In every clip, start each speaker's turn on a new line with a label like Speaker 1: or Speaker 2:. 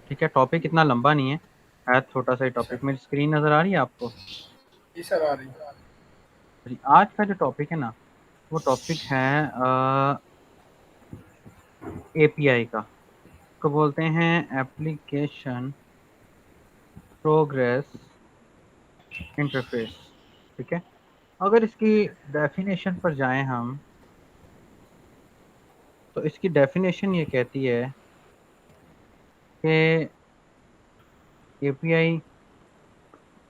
Speaker 1: ठीक है, टॉपिक इतना लंबा नहीं है छोटा सा ही
Speaker 2: अच्छा।
Speaker 1: टॉपिक। मेरी स्क्रीन नज़र आ रही है आपको?
Speaker 2: जी सर, आ रही है।
Speaker 1: जी, आज का जो टॉपिक है ना, वो टॉपिक है एपीआई का। को बोलते हैं एप्लीकेशन प्रोग्रेस इंटरफेस। ठीक है, अगर इसकी डेफिनेशन पर जाएं हम, तो इसकी डेफिनेशन ये कहती है कि एपीआई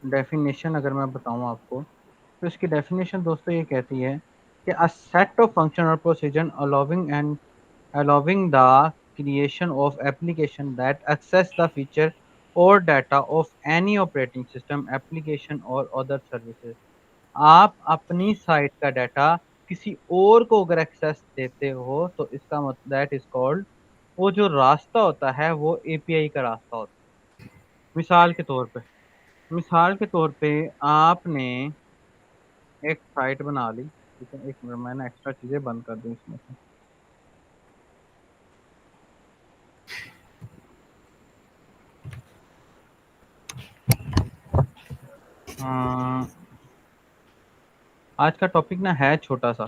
Speaker 1: डेफिनेशन अगर मैं बताऊं आपको, तो इसकी डेफिनेशन दोस्तों ये कहती है कि अ सेट ऑफ फंक्शन और procedure allowing the creation of application that access the feature or data of any operating system application or other services। आप अपनी साइट का डाटा किसी और को अगर एक्सेस देते हो तो इसका मतलब दैट इज कॉल्ड, वो जो रास्ता होता है वो एपीआई का रास्ता होता है। मिसाल के तौर पे आपने एक साइट बना ली। ठीक है, एक मिनट, मैं ना एक्स्ट्रा चीजें बंद कर दूं इसमें से। हाँ, आज का टॉपिक ना है छोटा सा,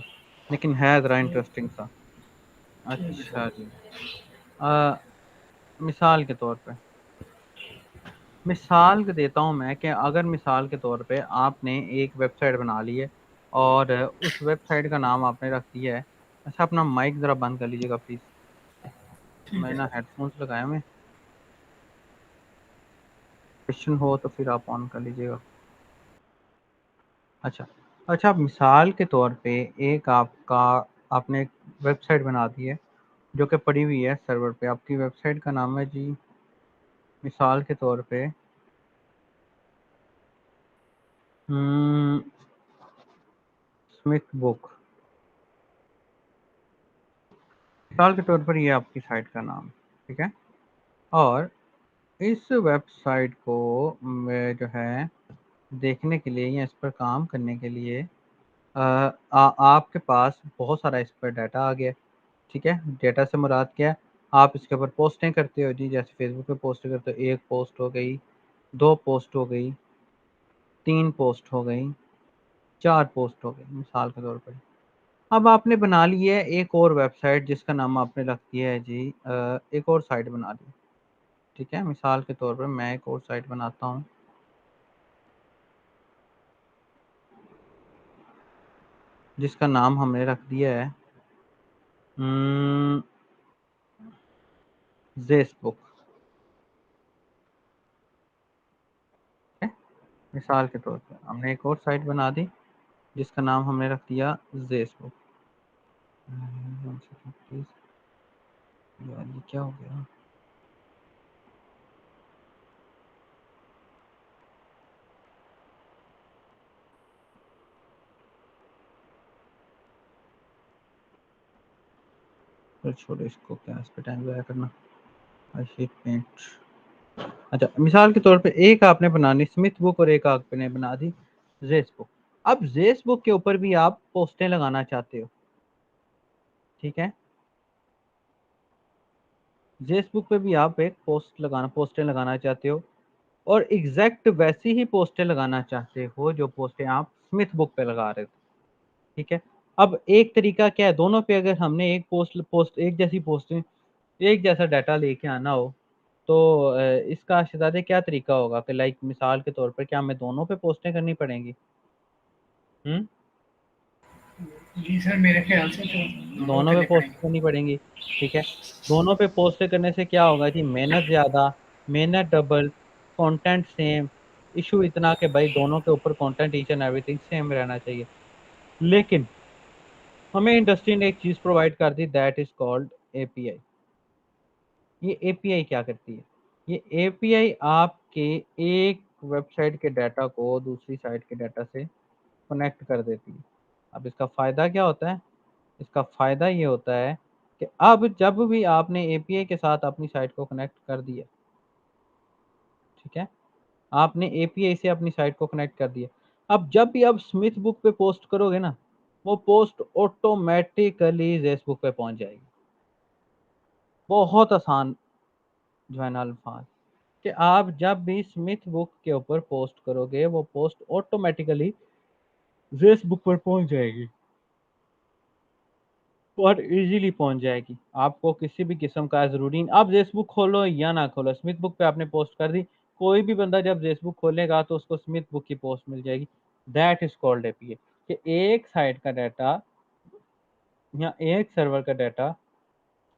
Speaker 1: लेकिन है जरा इंटरेस्टिंग सा।
Speaker 2: ठीक है सर।
Speaker 1: अच्छा जी। आ, मिसाल के तौर पे, मिसाल के देता हूँ मैं कि अगर मिसाल के तौर पे आपने एक वेबसाइट बना ली है और उस वेबसाइट का नाम आपने रख दिया है। अच्छा, अपना माइक ज़रा बंद कर लीजिएगा प्लीज़।
Speaker 2: ठीक
Speaker 1: मैं
Speaker 2: है
Speaker 1: ना
Speaker 2: सर।
Speaker 1: हेडफोन्स लगाया मैं, क्वेश्चन हो तो फिर आप ऑन कर लीजिएगा। अच्छा। अच्छा, मिसाल के तौर पे एक आपका, आपने एक वेबसाइट बना दी है जो कि पड़ी हुई है सर्वर पे। आपकी वेबसाइट का नाम है जी, मिसाल के तौर पे स्मिथ बुक। मिसाल के तौर पर ये आपकी साइट का नाम, ठीक है। और इस वेबसाइट को जो है देखने के लिए या इस पर काम करने के लिए आपके पास बहुत सारा इस पर डाटा आ गया। ठीक है, डाटा से मुराद क्या है? आप इसके ऊपर पोस्टें करते हो जी, जैसे फेसबुक पे पोस्ट करते हो, एक पोस्ट हो गई, दो पोस्ट हो गई, तीन पोस्ट हो गई, चार पोस्ट हो गई, मिसाल के तौर पर। अब आपने बना ली है एक और वेबसाइट जिसका नाम आपने रख दिया है जी, एक और साइट बना ली। ठीक है, मिसाल के तौर पर मैं एक और साइट बनाता हूँ जिसका नाम हमने रख दिया है जेसबुक। मिसाल के तौर पर हमने एक और साइट बना दी जिसका नाम हमने रख दिया जेसबुक। प्लीज, यार ये क्या हो गया? फिर छोड़ो इसको, क्या इस पे टाइम ज़ाया करना। आई पेंट। अच्छा, मिसाल के तौर पे एक आपने बनानी स्मिथ बुक और एक आपने बना दी जेस बुक। अब जेस बुक के ऊपर भी आप पोस्टें लगाना चाहते हो। ठीक है, जेस बुक पे भी आप एक पोस्टें लगाना चाहते हो, और एग्जैक्ट वैसी ही पोस्टें लगाना चाहते हो जो पोस्टें आप स्मिथ बुक पे लगा रहे थे। ठीक है, अब एक तरीका क्या है, दोनों पे अगर हमने एक पोस्ट पोस्ट एक जैसी पोस्टें, एक जैसा डाटा लेके आना हो, तो इसका शहजादे क्या तरीका होगा कि लाइक मिसाल के तौर पर क्या हमें दोनों पे पोस्टें करनी पड़ेंगी? हम्म,
Speaker 2: जी सर, मेरे ख्याल से तो दोनों
Speaker 1: दोनों पे
Speaker 2: करने
Speaker 1: पोस्ट
Speaker 2: पड़ेंगे।
Speaker 1: करनी पड़ेंगी। ठीक है, दोनों पे पोस्ट करने से क्या होगा जी, मेहनत ज़्यादा, मेहनत डबल, कंटेंट सेम। इशू इतना कि भाई दोनों के ऊपर content each and everything same रहना चाहिए। लेकिन हमें इंडस्ट्री ने एक चीज़ प्रोवाइड कर दी, दैट इज कॉल्ड एपीआई। ये एपीआई क्या करती है? ये एपीआई आपके एक वेबसाइट के डाटा को दूसरी साइट के डाटा से कनेक्ट कर देती है। अब इसका फ़ायदा क्या होता है? इसका फ़ायदा ये होता है कि अब जब भी आपने एपीआई के साथ अपनी साइट को कनेक्ट कर दिया, ठीक है, आपने एपीआई से अपनी साइट को कनेक्ट कर दिया, अब जब भी आप स्मिथ बुक पे पोस्ट करोगे ना, वो पोस्ट ऑटोमेटिकली फेसबुक पे पहुंच जाएगी। बहुत आसान जो है ना अल्फाज। कि आप जब भी स्मिथ बुक के ऊपर पोस्ट करोगे वो पोस्ट ऑटोमेटिकली फेसबुक पर पहुंच जाएगी और इजीली पहुंच जाएगी। आपको किसी भी किस्म का ज़रूरी नहीं, आप फेसबुक खोलो या ना खोलो, स्मिथ बुक पे आपने पोस्ट कर दी, कोई भी बंदा जब फेसबुक खोलेगा तो उसको स्मिथ बुक की पोस्ट मिल जाएगी। That is called APA. कि एक साइट का डाटा या एक सर्वर का डाटा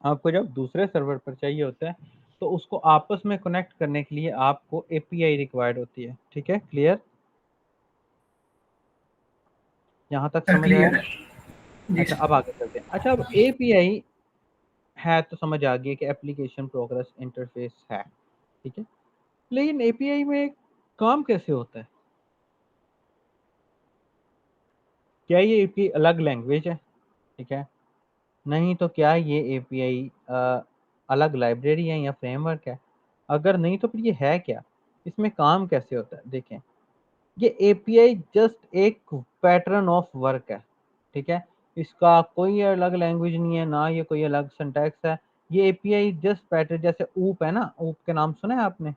Speaker 1: आपको जब दूसरे सर्वर पर चाहिए होता है तो उसको आपस में कनेक्ट करने के लिए आपको एपीआई रिक्वायर्ड होती है। ठीक है, क्लियर? यहाँ तक
Speaker 2: सर
Speaker 1: समझ आया?
Speaker 2: क्लियर है। जी
Speaker 1: अच्छा, अब
Speaker 2: सर।
Speaker 1: आगे चलते हैं। अच्छा, अब एपीआई है तो समझ आ गई कि एप्लीकेशन प्रोग्रेस इंटरफेस है। ठीक है, लेकिन एपीआई में काम कैसे होता है? क्या ये एपीआई अलग लैंग्वेज है? ठीक है, नहीं तो क्या ये एपीआई अलग लाइब्रेरी है या फ्रेमवर्क है? अगर नहीं तो फिर ये है क्या? इसमें काम कैसे होता है? देखें, ये एपीआई जस्ट एक पैटर्न ऑफ वर्क है। ठीक है, इसका कोई अलग लैंग्वेज नहीं है, ना ये कोई अलग सिंटैक्स है। ये एपीआई जस्ट पैटर्न, जैसे ऊप है ना, ऊप के नाम सुना है आपने?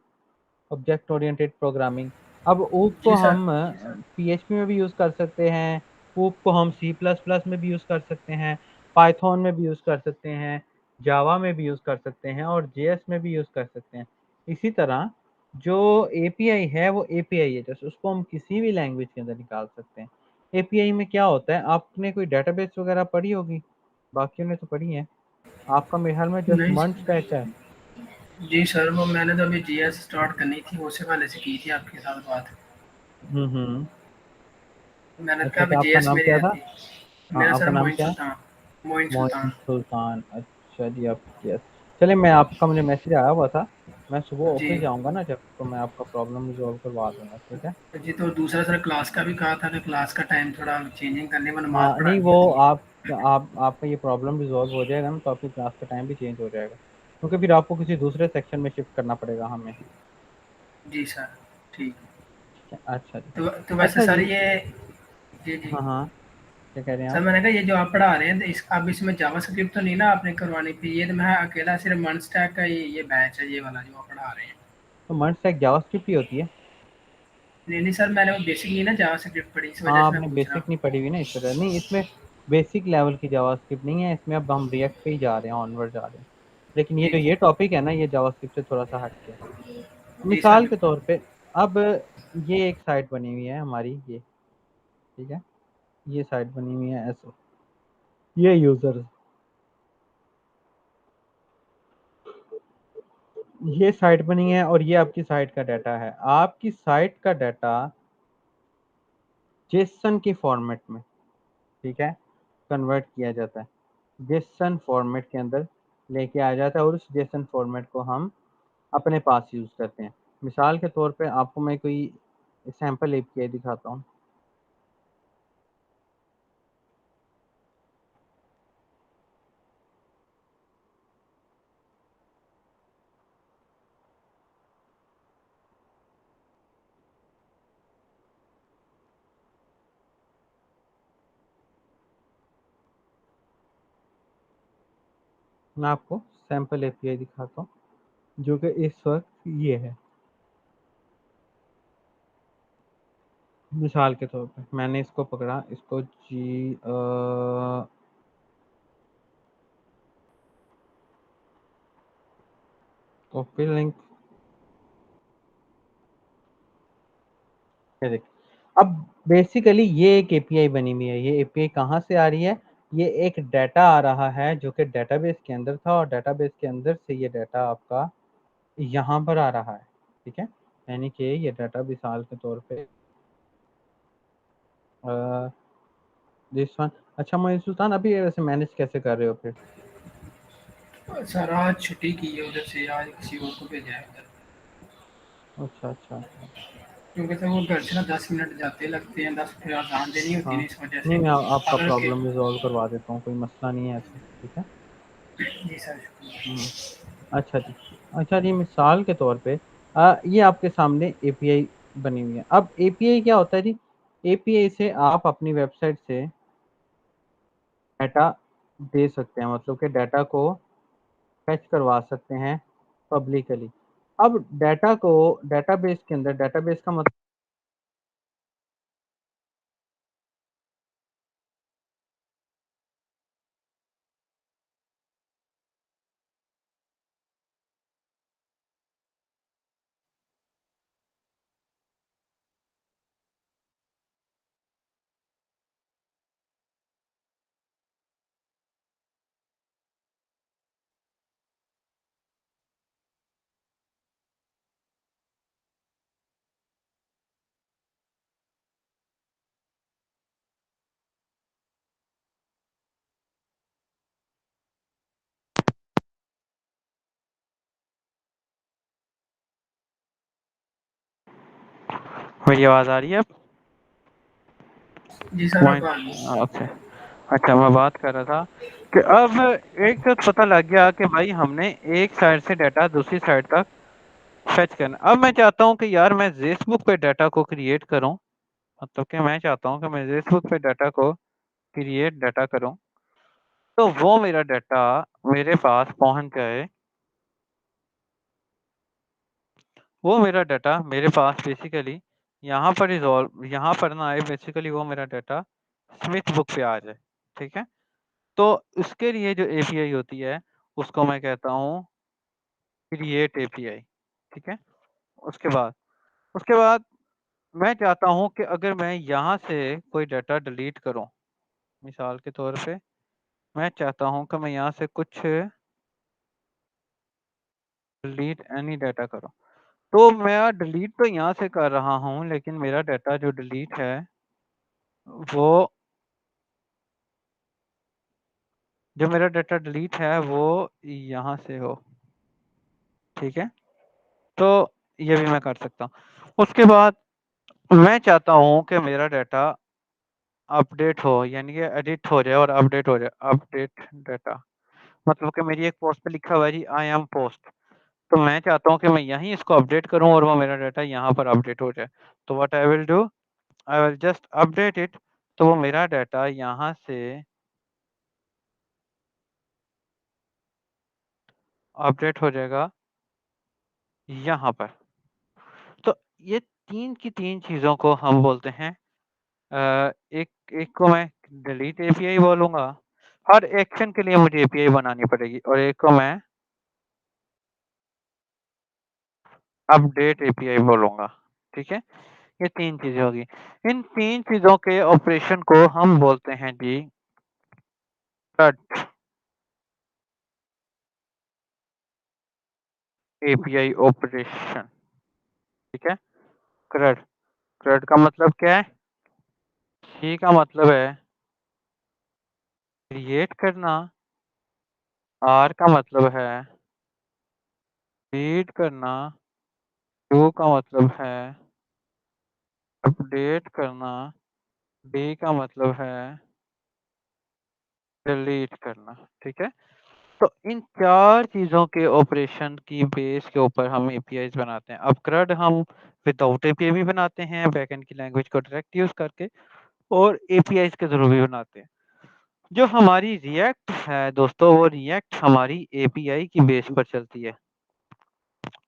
Speaker 1: Object oriented programming. अब ऊप को
Speaker 2: जी सर।
Speaker 1: हम पीएचपी में भी यूज़ कर सकते हैं, ऊप को हम सी प्लस प्लस में भी यूज़ कर सकते हैं, पाइथन में भी यूज़ कर सकते हैं, जावा में भी यूज़ कर सकते हैं और जेएस में भी यूज़ कर सकते हैं। इसी तरह जो एपीआई है वो एपीआई है, जैसे उसको हम किसी भी लैंग्वेज के अंदर निकाल सकते हैं। एपीआई में क्या होता है, आपने कोई डेटाबेस वगैरह पढ़ी होगी, बाकियों ने तो पढ़ी है। आपका मेरे ख्याल में जस्ट
Speaker 2: नहीं
Speaker 1: मंच
Speaker 2: सर।
Speaker 1: स्टैक है।
Speaker 2: जी सर, वो मैंने तो अभी जीएस स्टार्ट करनी थी, उससे पहले से की थी आपके साथ बात।
Speaker 1: हम्म।
Speaker 2: मैंने
Speaker 1: अच्छा
Speaker 2: कहा अभी
Speaker 1: अच्छा, आपका
Speaker 2: जीएस
Speaker 1: नाम
Speaker 2: मेरी
Speaker 1: क्या था?
Speaker 2: रहती।
Speaker 1: हाँ,
Speaker 2: मेरा सर
Speaker 1: आपका नाम
Speaker 2: मोइन
Speaker 1: क्या है?
Speaker 2: सुल्तान। मोइन
Speaker 1: मोइन
Speaker 2: सुल्तान।
Speaker 1: सुल्तान। अच्छा जी, आप यस। चलिए, मैं आपका, मुझे मैसेज आया हुआ था, मैं सुबह
Speaker 2: जी।
Speaker 1: ऑफिस जाऊंगा ना जब, तो मैं आपका प्रॉब्लम रिजॉल्व करवा दूंगा। ठीक है।
Speaker 2: जी, तो दूसरा सर क्लास का भी कहा था कि क्लास का टाइम थोड़ा चेंजिंग करने में, नमाज
Speaker 1: हाँ नहीं,
Speaker 2: पढ़ानी
Speaker 1: वो
Speaker 2: है तो।
Speaker 1: आप आपका ये प्रॉब्लम रिजॉल्व हो जाएगा ना तो आपकी क्लास का टाइम भी चेंज हो जाएगा, क्योंकि फिर आपको किसी दूसरे सेक्शन में शिफ्ट करना पड़ेगा हमें।
Speaker 2: जी सर। ठीक।
Speaker 1: ठीक है, अच्छा जी।
Speaker 2: तो वैसे
Speaker 1: अच्छा
Speaker 2: सर
Speaker 1: जी।
Speaker 2: ये। जी जी।
Speaker 1: हाँ हाँ, क्या कह रहे हैं
Speaker 2: सर
Speaker 1: आप?
Speaker 2: मैंने कहा ये जो आप पढ़ा रहे हैं तो इस अब इसमें जावा स्क्रिप्ट तो नहीं ना आपने करवानी थी, ये तो मैं अकेला सिर्फ वन स्टैक का ये बैच है, ये वाला जो आप पढ़ा रहे हैं।
Speaker 1: तो मंच से एक जावास्क्रिप्ट ही होती है।
Speaker 2: नहीं नहीं सर, मैंने वो बेसिक नहीं ना जावा स्क्रिप्ट पढ़ी, इस वजह
Speaker 1: हाँ,
Speaker 2: से मैं
Speaker 1: आपने
Speaker 2: पूछ रहा
Speaker 1: बेसिक
Speaker 2: हूँ।
Speaker 1: नहीं पढ़ी हुई ना, इस तरह नहीं, इसमें बेसिक लेवल की जावास्क्रिप्ट नहीं है इसमें, अब हम रिएक्ट पे ही जा रहे हैं, ऑनवर्ड जा रहे हैं। लेकिन ये
Speaker 2: जी
Speaker 1: जो
Speaker 2: जी।
Speaker 1: ये टॉपिक है ना, ये जावास्क्रिप्ट से थोड़ा सा हट के है।
Speaker 2: जी सर
Speaker 1: मिसाल के
Speaker 2: बिल्कुल।
Speaker 1: तौर पे, अब ये एक साइट बनी हुई है हमारी, ये ठीक है, ये साइट बनी हुई है ऐसे, ये यूजर, ये साइट बनी है और ये आपकी साइट का डाटा है। आपकी साइट का डाटा जेसन के फॉर्मेट में, ठीक है, कन्वर्ट किया जाता है, जेसन फॉर्मेट के अंदर लेके आ जाता है और उस जेसन फॉर्मेट को हम अपने पास यूज़ करते हैं। मिसाल के तौर पे आपको मैं कोई सैम्पल एपीआई दिखाता हूँ। मैं आपको सैम्पल एपीआई दिखाता हूँ जो कि इस वक्त ये है। मिसाल के तौर पे मैंने इसको पकड़ा, इसको जी कॉपी लिंक, ये देख। अब बेसिकली ये एक एपीआई बनी हुई है। ये एपीआई कहाँ से आ रही है? ये एक डाटा आ रहा है जो कि डेटाबेस के अंदर था और डेटाबेस के अंदर से ये डाटा आपका यहाँ पर आ रहा है। ठीक है, यानी कि ये डाटा मिसाल के तौर पे दिस वन। अच्छा मोइन सुल्तान, अभी वैसे मैनेज कैसे कर रहे हो फिर?
Speaker 2: सर आज छुट्टी की है उधर से, आज किसी और को भेजा है उधर।
Speaker 1: अच्छा अच्छा अच्छा।
Speaker 2: क्योंकि सर वो घर से ना 10 मिनट जाते लगते हैं, 10 फिर आजान देनी होती है
Speaker 1: हाँ,
Speaker 2: ना, इस वजह
Speaker 1: नहीं
Speaker 2: से।
Speaker 1: मैं आपका
Speaker 2: अगर के।
Speaker 1: प्रॉब्लम रिजॉल्व करवा देता हूँ, कोई मसला नहीं है ऐसे। ठीक है।
Speaker 2: जी सर शुक्रिया।
Speaker 1: हम्म, अच्छा जी। अच्छा जी, मिसाल के तौर पे ये आपके सामने एपीआई बनी हुई है। अब एपीआई क्या होता है जी? एपीआई से आप अपनी वेबसाइट से डाटा दे सकते हैं, मतलब कि डाटा को फेच करवा सकते हैं पब्लिकली। अब डाटा को डेटाबेस के अंदर, डेटाबेस का मतलब मेरी आवाज आ रही है?
Speaker 2: जी सर, अब आ गई।
Speaker 1: ओके। अच्छा, मैं बात कर रहा था कि अब एक तो पता लग गया कि भाई हमने एक साइड से डाटा दूसरी साइड तक फेच करना। अब मैं चाहता हूँ कि यार मैं फेसबुक पे डाटा को क्रिएट करूँ, मतलब कि मैं चाहता हूँ कि मैं फेसबुक पे डाटा को क्रिएट डाटा करूँ, तो वो मेरा डाटा मेरे पास पहुँच जाए। वो मेरा डाटा मेरे पास बेसिकली यहाँ पर यहाँ पर ना आए, बेसिकली वो मेरा डाटा स्मिथ बुक पे आ जाए। ठीक है? तो उसके लिए जो एपीआई होती है, उसको मैं कहता हूँ क्रिएट एपीआई। ठीक है? उसके बाद मैं चाहता हूँ कि अगर मैं यहाँ से कोई डाटा डिलीट करूँ, मिसाल के तौर पे मैं चाहता हूँ कि मैं यहाँ से कुछ डिलीट एनी डाटा करूँ, तो मैं डिलीट तो यहाँ से कर रहा हूँ, लेकिन मेरा डाटा जो डिलीट है वो जो मेरा डाटा डिलीट है वो यहाँ से हो। ठीक है? तो ये भी मैं कर सकता हूँ। उसके बाद मैं चाहता हूँ कि मेरा डाटा अपडेट हो, यानी कि एडिट हो जाए और अपडेट हो जाए। अपडेट डाटा मतलब कि मेरी एक पोस्ट पे लिखा हुआ है जी आई एम पोस्ट, तो मैं चाहता हूँ कि मैं यहीं इसको अपडेट करूँ और वो मेरा डाटा यहाँ पर अपडेट हो जाए। तो what I will do, I will just update it, तो वो मेरा डाटा यहाँ से अपडेट हो जाएगा यहाँ पर। तो ये 3 की 3 चीज़ों को हम बोलते हैं एक एक को मैं डिलीट एपीआई बोलूँगा, हर एक्शन के लिए मुझे एपीआई बनानी पड़ेगी, और एक को मैं अपडेट एपीआई बोलूँगा। ठीक है? ये 3 चीज़ें होगी। इन 3 चीज़ों के ऑपरेशन को हम बोलते हैं जी CRUD, एपीआई ऑपरेशन। ठीक है? CRUD, CRUD का मतलब क्या है? C का मतलब है क्रिएट करना, R का मतलब है रीड करना, U का मतलब है अपडेट करना, D का मतलब है डिलीट करना। ठीक है? तो इन 4 चीज़ों के ऑपरेशन की बेस के ऊपर हम एपीआईज़ बनाते हैं। अब CRUD हम विदाउट एपीआई भी बनाते हैं, बैकएंड की लैंग्वेज को डायरेक्ट यूज़ करके, और एपीआईज़ के थ्रू भी बनाते हैं। जो हमारी रिएक्ट है दोस्तों, वो रिएक्ट हमारी एपीआई की बेस पर चलती है।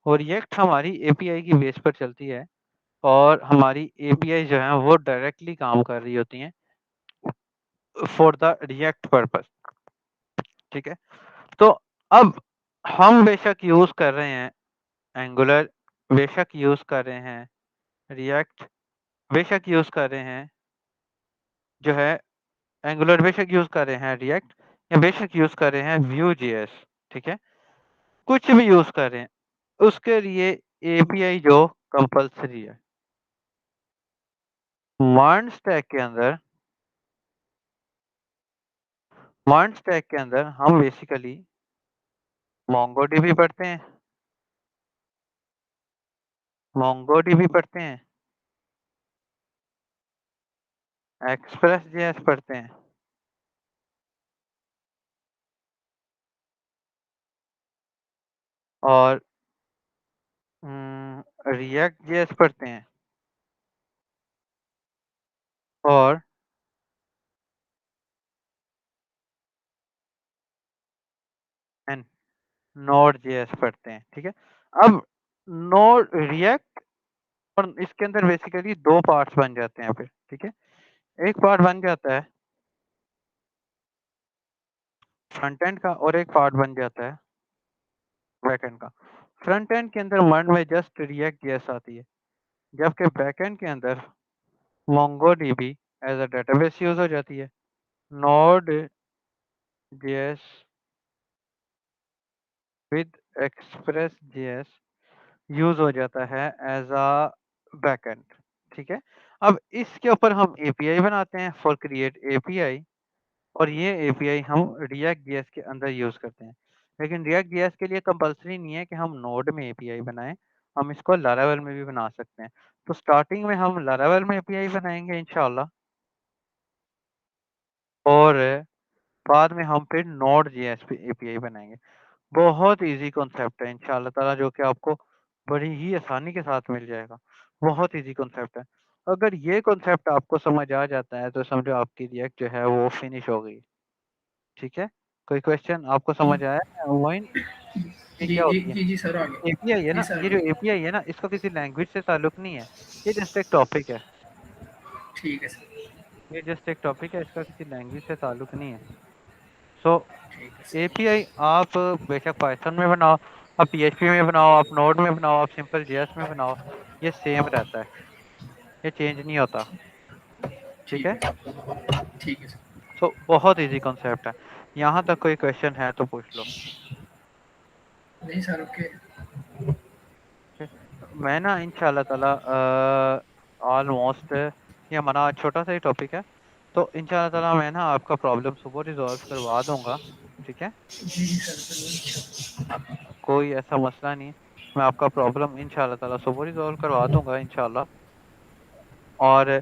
Speaker 1: और रिएक्ट हमारी एपीआई की बेस पर चलती है, और हमारी एपीआई जो है वो डायरेक्टली काम कर रही होती हैं फॉर द रिएक्ट पर्पस। ठीक है? तो अब हम बेशक यूज़ कर रहे हैं एंगुलर, बेशक यूज़ कर रहे हैं रिएक्ट, बेशक यूज़ कर रहे हैं जो है एंगुलर, बेशक यूज़ कर रहे हैं रिएक्ट, या बेशक यूज़ कर रहे हैं Vue.js। ठीक है? कुछ भी यूज़ कर रहे हैं, उसके लिए एपीआई जो कंपल्सरी है। मॉडर्न स्टैक के अंदर हम बेसिकली मोंगोडीबी पढ़ते हैं, एक्सप्रेस जेएस पढ़ते हैं, और रिएक्ट जेएस पढ़ते हैं, और नोड जेएस पढ़ते हैं। ठीक है? अब नोड रिएक्ट, और इसके अंदर बेसिकली 2 पार्ट्स बन जाते हैं फिर, ठीक है? एक पार्ट बन जाता है फ्रंट एंड का और एक पार्ट बन जाता है बैक एंड का। फ्रंट एंड के अंदर मन में जस्ट रिएक्ट जेएस आती है, जबकि बैक एंड के अंदर MongoDB as a database use हो जाती है। Node JS with Express JS use हो जाता है एज अ बैकएंड, ठीक है? अब इसके ऊपर हम एपीआई बनाते हैं फॉर क्रिएट एपीआई, और ये एपीआई हम रिएक्ट जेएस के अंदर यूज करते हैं। लेकिन रिएक्ट जेएस के लिए कंपलसरी नहीं है कि हम नोड में एपीआई बनाएं, हम इसको लारावेल में भी बना सकते हैं। तो स्टार्टिंग में हम लारावेल में एपीआई बनाएंगे इंशाल्लाह, और बाद में हम फिर नोड जेएस पे एपीआई बनाएंगे। बहुत इजी कॉन्सेप्ट है इंशाल्लाह ताला, जो कि आपको बड़ी ही आसानी के साथ मिल जाएगा। बहुत इजी कॉन्सेप्ट है। अगर ये कॉन्सेप्ट आपको समझ आ जाता है तो समझो आपकी रिएक्ट जो है वो फिनिश हो गई, ठीक है? कोई क्वेश्चन आपको समझ आया है मोइन? ये
Speaker 2: जी
Speaker 1: क्या
Speaker 2: जी
Speaker 1: होती है?
Speaker 2: जी जी सर, आगे।
Speaker 1: एपीआई है
Speaker 2: जी
Speaker 1: ना,
Speaker 2: सर,
Speaker 1: ये जो एपीआई है ना, इसका किसी लैंग्वेज से ताल्लुक नहीं है। ये जस्ट एक टॉपिक है।
Speaker 2: ठीक है सर।
Speaker 1: ये जस्ट एक टॉपिक है, इसका किसी लैंग्वेज से ताल्लुक नहीं है। सो
Speaker 2: ठीक है सर।
Speaker 1: एपीआई आप बेशक पाइथन में बनाओ, आप पीएचपी में बनाओ, आप नोड में बनाओ, आप सिंपल जेएस में बनाओ, ये सेम रहता है, ये चेंज नहीं होता, ठीक
Speaker 2: ठीक
Speaker 1: है?
Speaker 2: है सर। ठीक है सर।
Speaker 1: सो बहुत इजी कॉन्सेप्ट है। यहाँ तक कोई क्वेश्चन है तो पूछ लो।
Speaker 2: नहीं सर, ओके।
Speaker 1: ठीक है? मैं ना इंशाल्लाह ताला ऑलमोस्ट, ये हमारा छोटा सा ही टॉपिक है, तो इंशाल्लाह ताला मैं ना आपका प्रॉब्लम सुबह रिजॉल्व करवा दूंगा, ठीक है?
Speaker 2: जी जी सर, जरूर।
Speaker 1: कोई ऐसा मसला नहीं है, मैं आपका प्रॉब्लम इंशाल्लाह ताला सुबह रिजॉल्व करवा दूंगा इंशाल्लाह। और